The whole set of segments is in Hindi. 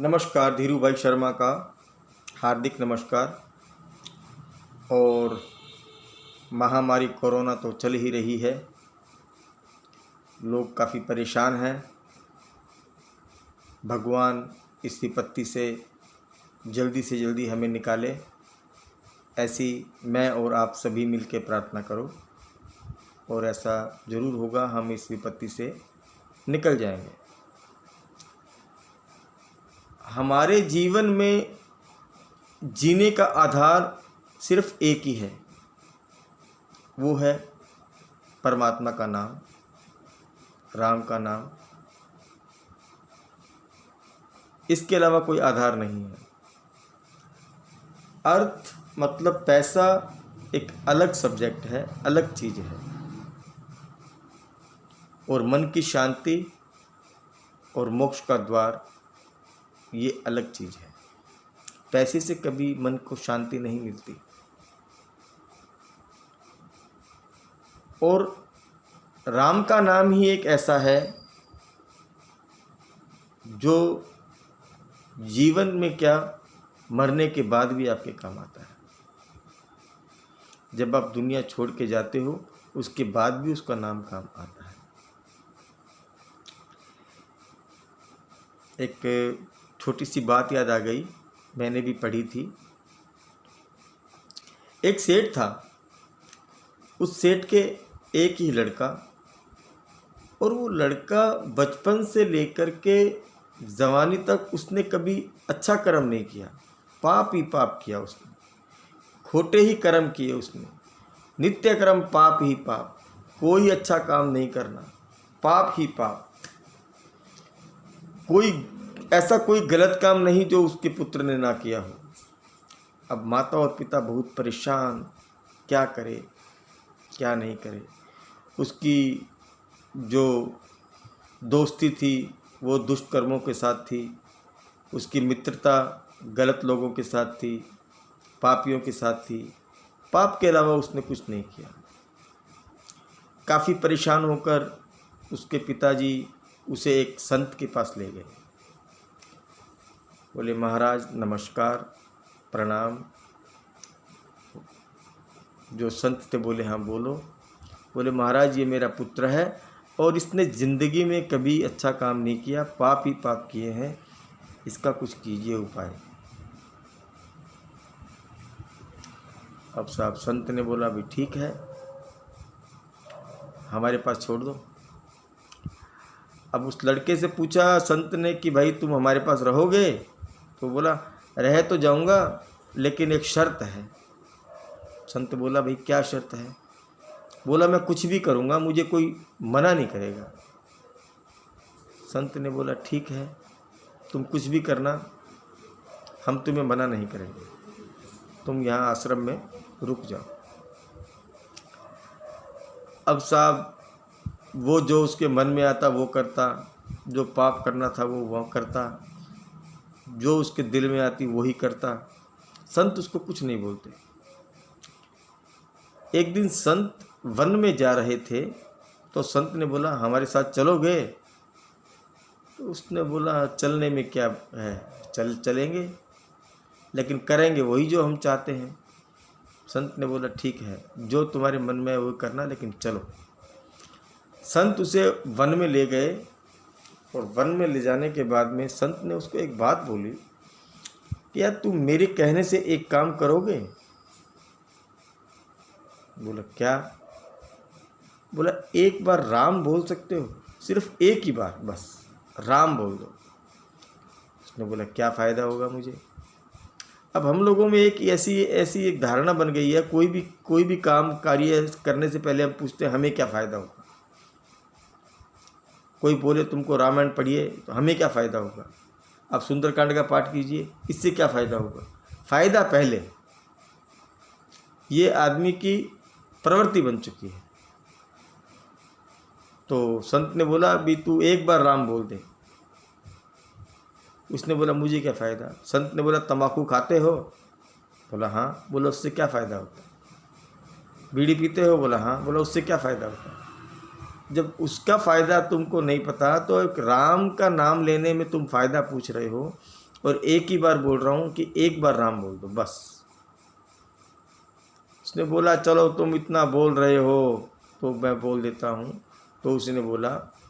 नमस्कार, धीरू भाई शर्मा का हार्दिक नमस्कार। और महामारी कोरोना तो चल ही रही है, लोग काफ़ी परेशान हैं। भगवान इस विपत्ति से जल्दी हमें निकाले, ऐसी मैं और आप सभी मिलकर प्रार्थना करो और ऐसा ज़रूर होगा, हम इस विपत्ति से निकल जाएंगे। हमारे जीवन में जीने का आधार सिर्फ एक ही है, वो है परमात्मा का नाम, राम का नाम। इसके अलावा कोई आधार नहीं है। अर्थ मतलब पैसा एक अलग सब्जेक्ट है, अलग चीज़ है। और मन की शांति और मोक्ष का द्वार ये अलग चीज़ है। पैसे से कभी मन को शांति नहीं मिलती। और राम का नाम ही एक ऐसा है जो जीवन में क्या, मरने के बाद भी आपके काम आता है। जब आप दुनिया छोड़ के जाते हो उसके बाद भी उसका नाम काम आता है। एक छोटी सी बात याद आ गई, मैंने भी पढ़ी थी। एक सेठ था, उस सेठ के एक ही लड़का, और वो लड़का बचपन से लेकर के जवानी तक उसने कभी अच्छा कर्म नहीं किया, पाप ही पाप किया उसने, खोटे ही कर्म किए उसने, नित्य कर्म पाप ही पाप, कोई अच्छा काम नहीं करना, पाप ही पाप। कोई गलत काम नहीं जो उसके पुत्र ने ना किया हो। अब माता और पिता बहुत परेशान, क्या करे क्या नहीं करे। उसकी जो दोस्ती थी वो दुष्ट कर्मों के साथ थी, उसकी मित्रता गलत लोगों के साथ थी, पापियों के साथ थी। पाप के अलावा उसने कुछ नहीं किया। काफ़ी परेशान होकर उसके पिताजी उसे एक संत के पास ले गए। बोले, महाराज नमस्कार, प्रणाम। जो संत थे बोले, हाँ बोलो। बोले, महाराज ये मेरा पुत्र है और इसने ज़िंदगी में कभी अच्छा काम नहीं किया, पाप ही पाप किए हैं, इसका कुछ कीजिए उपाय। अब साहब संत ने बोला, अभी ठीक है, हमारे पास छोड़ दो। अब उस लड़के से पूछा संत ने कि भाई तुम हमारे पास रहोगे? तो बोला, रह तो जाऊंगा लेकिन एक शर्त है। संत बोला, भाई क्या शर्त है? बोला, मैं कुछ भी करूंगा, मुझे कोई मना नहीं करेगा। संत ने बोला, ठीक है, तुम कुछ भी करना, हम तुम्हें मना नहीं करेंगे, तुम यहाँ आश्रम में रुक जाओ। अब साहब वो जो उसके मन में आता वो करता, जो पाप करना था वो करता, जो उसके दिल में आती वही करता। संत उसको कुछ नहीं बोलते। एक दिन संत वन में जा रहे थे तो संत ने बोला, हमारे साथ चलोगे? तो उसने बोला, चलने में क्या है, चलेंगे, लेकिन करेंगे वही जो हम चाहते हैं। संत ने बोला, ठीक है, जो तुम्हारे मन में है वो करना, लेकिन चलो। संत उसे वन में ले गए और वन में ले जाने के बाद में संत ने उसको एक बात बोली कि यार तुम मेरे कहने से एक काम करोगे? बोला, क्या? बोला, एक बार राम बोल सकते हो, सिर्फ एक ही बार, बस राम बोल दो। उसने बोला, क्या फ़ायदा होगा मुझे? अब हम लोगों में एक ऐसी एक धारणा बन गई है, कोई भी काम कार्य करने से पहले हम पूछते हैं हमें क्या फ़ायदा होगा। कोई बोले तुमको रामायण पढ़िए तो हमें क्या फ़ायदा होगा, आप सुंदरकांड का पाठ कीजिए, इससे क्या फ़ायदा होगा। फ़ायदा पहले, ये आदमी की प्रवृत्ति बन चुकी है। तो संत ने बोला, अभी तू एक बार राम बोल दे। उसने बोला, मुझे क्या फ़ायदा? संत ने बोला, तम्बाकू खाते हो? बोला, हाँ। बोला, उससे क्या फ़ायदा होता? बीड़ी पीते हो? बोला, हाँ। बोला, उससे क्या फ़ायदा होता? जब उसका फ़ायदा तुमको नहीं पता तो एक राम का नाम लेने में तुम फ़ायदा पूछ रहे हो, और एक ही बार बोल रहा हूँ कि एक बार राम बोल दो बस। उसने बोला चलो तुम इतना बोल रहे हो तो मैं बोल देता हूँ। तो उसने बोला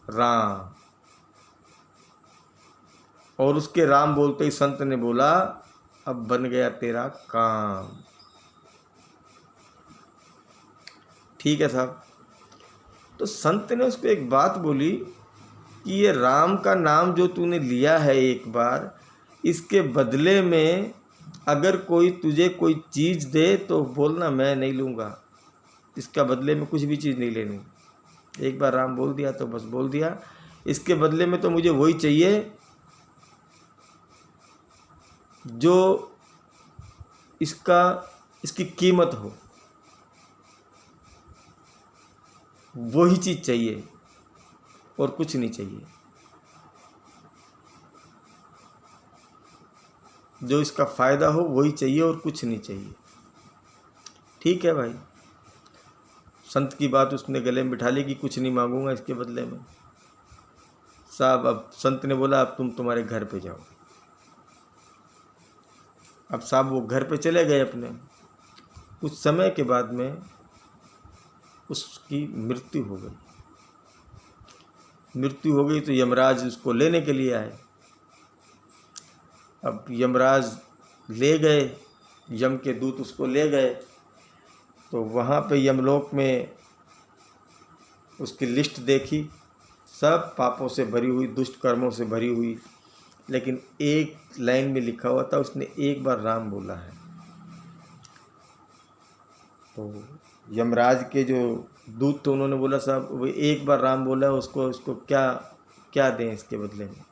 राम, और उसके राम बोलते ही संत ने बोला अब बन गया तेरा काम। ठीक है साहब। तो संत ने उसको एक बात बोली कि ये राम का नाम जो तूने लिया है एक बार, इसके बदले में अगर कोई तुझे कोई चीज़ दे तो बोलना मैं नहीं लूँगा, इसका बदले में कुछ भी चीज़ नहीं लेनी। एक बार राम बोल दिया तो बस बोल दिया, इसके बदले में तो मुझे वही चाहिए जो इसकी कीमत हो, वही चीज़ चाहिए और कुछ नहीं चाहिए। जो इसका फ़ायदा हो वही चाहिए और कुछ नहीं चाहिए। ठीक है भाई, संत की बात उसने गले में बिठा ली कि कुछ नहीं मांगूंगा इसके बदले में। साहब अब संत ने बोला अब तुम तुम्हारे घर पे जाओ। अब साहब वो घर पे चले गए अपने। कुछ समय के बाद में उसकी मृत्यु हो गई। मृत्यु हो गई तो यमराज उसको लेने के लिए आए। अब यमराज ले गए, यम के दूत उसको ले गए। तो वहाँ पे यमलोक में उसकी लिस्ट देखी, सब पापों से भरी हुई, दुष्ट कर्मों से भरी हुई, लेकिन एक लाइन में लिखा हुआ था उसने एक बार राम बोला है। तो यमराज के जो दूत थे उन्होंने बोला साहब वो एक बार राम बोला है, उसको क्या क्या दें इसके बदले में।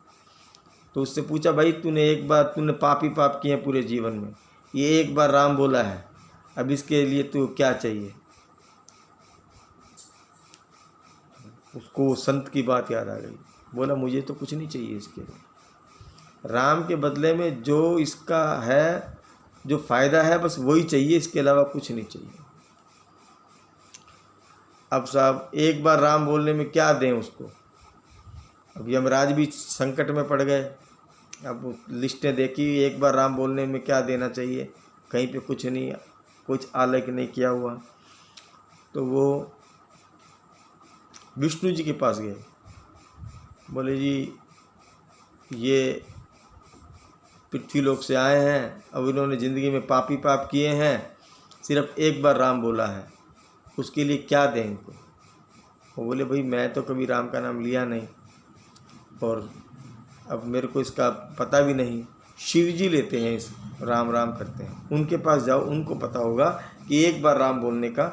तो उससे पूछा भाई तूने पाप ही पाप किए हैं पूरे जीवन में, ये एक बार राम बोला है, अब इसके लिए तू क्या चाहिए। उसको संत की बात याद आ गई। बोला मुझे तो कुछ नहीं चाहिए इसके लिए, राम के बदले में जो इसका है, जो फ़ायदा है बस वही चाहिए, इसके अलावा कुछ नहीं चाहिए। अब साहब एक बार राम बोलने में क्या दें उसको। अब यमराज भी संकट में पड़ गए। अब लिस्टें देखी, एक बार राम बोलने में क्या देना चाहिए, कहीं पे कुछ नहीं, कुछ आलेख नहीं किया हुआ। तो वो विष्णु जी के पास गए। बोले जी ये पृथ्वीलोक से आए हैं, अब इन्होंने ज़िंदगी में पाप ही पाप किए हैं, सिर्फ एक बार राम बोला है, उसके लिए क्या दें इनको। वो बोले भाई मैं तो कभी राम का नाम लिया नहीं और अब मेरे को इसका पता भी नहीं। शिव जी लेते हैं, इस राम राम करते हैं, उनके पास जाओ, उनको पता होगा कि एक बार राम बोलने का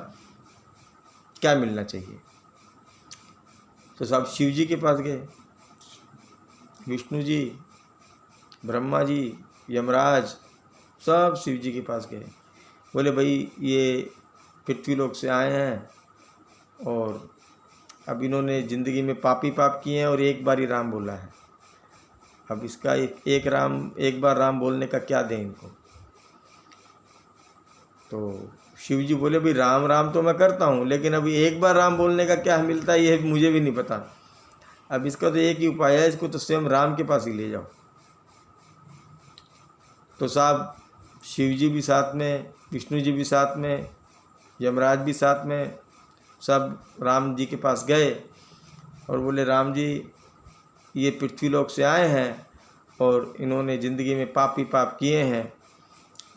क्या मिलना चाहिए। तो साहब शिव जी के पास गए, विष्णु जी, ब्रह्मा जी, यमराज, सब शिव जी के पास गए। बोले भाई ये पृथ्वीलोक से आए हैं और अब इन्होंने ज़िंदगी में पाप ही पाप किए हैं और एक बार ही राम बोला है, अब इसका एक बार राम बोलने का क्या दें इनको। तो शिव जी बोले भाई राम राम तो मैं करता हूँ, लेकिन अभी एक बार राम बोलने का क्या मिलता है ये मुझे भी नहीं पता। अब इसका तो एक ही उपाय है, इसको तो स्वयं राम के पास ही ले जाओ। तो साहब शिव जी भी साथ में, विष्णु जी भी साथ में, यमराज भी साथ में, सब राम जी के पास गए और बोले राम जी ये पृथ्वीलोक से आए हैं और इन्होंने ज़िंदगी में पाप ही पाप किए हैं,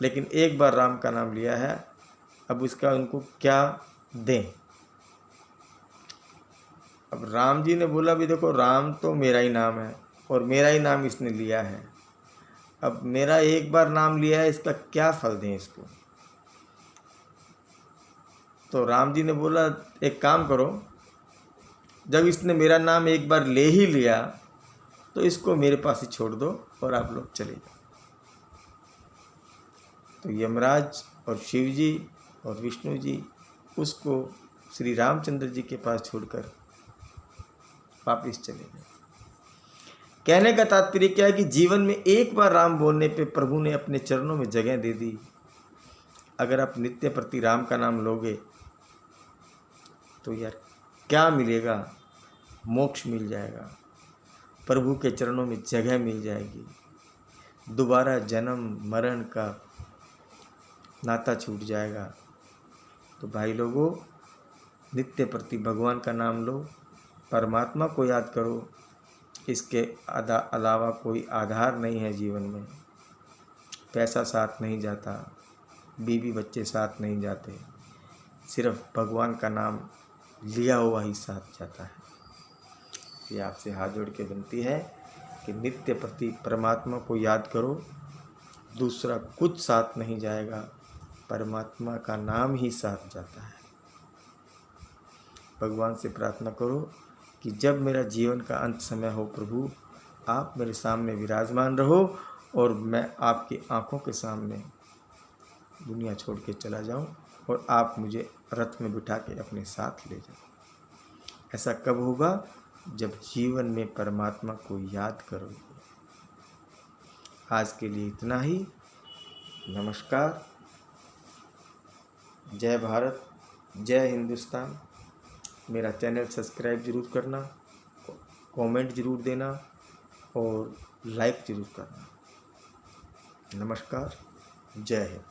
लेकिन एक बार राम का नाम लिया है, अब इसका उनको क्या दें। अब राम जी ने बोला भी देखो राम तो मेरा ही नाम है और मेरा ही नाम इसने लिया है, अब मेरा एक बार नाम लिया है, इसका क्या फल दें इसको। तो राम जी ने बोला एक काम करो, जब इसने मेरा नाम एक बार ले ही लिया तो इसको मेरे पास ही छोड़ दो और आप लोग चले जाओ। तो यमराज और शिव जी और विष्णु जी उसको श्री रामचंद्र जी के पास छोड़कर वापिस चले गए। कहने का तात्पर्य क्या है कि जीवन में एक बार राम बोलने पे प्रभु ने अपने चरणों में जगह दे दी। अगर आप नित्य प्रति राम का नाम लोगे तो यार क्या मिलेगा, मोक्ष मिल जाएगा, प्रभु के चरणों में जगह मिल जाएगी, दोबारा जन्म मरण का नाता छूट जाएगा। तो भाई लोगों, नित्य प्रति भगवान का नाम लो, परमात्मा को याद करो। इसके अलावा कोई आधार नहीं है जीवन में। पैसा साथ नहीं जाता, बीवी बच्चे साथ नहीं जाते, सिर्फ भगवान का नाम लिया हुआ ही साथ जाता है। ये आपसे हाथ जोड़ के विनती है कि नित्य प्रति परमात्मा को याद करो, दूसरा कुछ साथ नहीं जाएगा, परमात्मा का नाम ही साथ जाता है। भगवान से प्रार्थना करो कि जब मेरा जीवन का अंत समय हो प्रभु, आप मेरे सामने विराजमान रहो और मैं आपकी आंखों के सामने दुनिया छोड़ के चला जाऊं और आप मुझे रथ में बिठा के अपने साथ ले जाओ। ऐसा कब होगा? जब जीवन में परमात्मा को याद करोगे। आज के लिए इतना ही। नमस्कार। जय भारत, जय हिंदुस्तान। मेरा चैनल सब्सक्राइब ज़रूर करना, कमेंट ज़रूर देना और लाइक ज़रूर करना। नमस्कार, जय हिंद।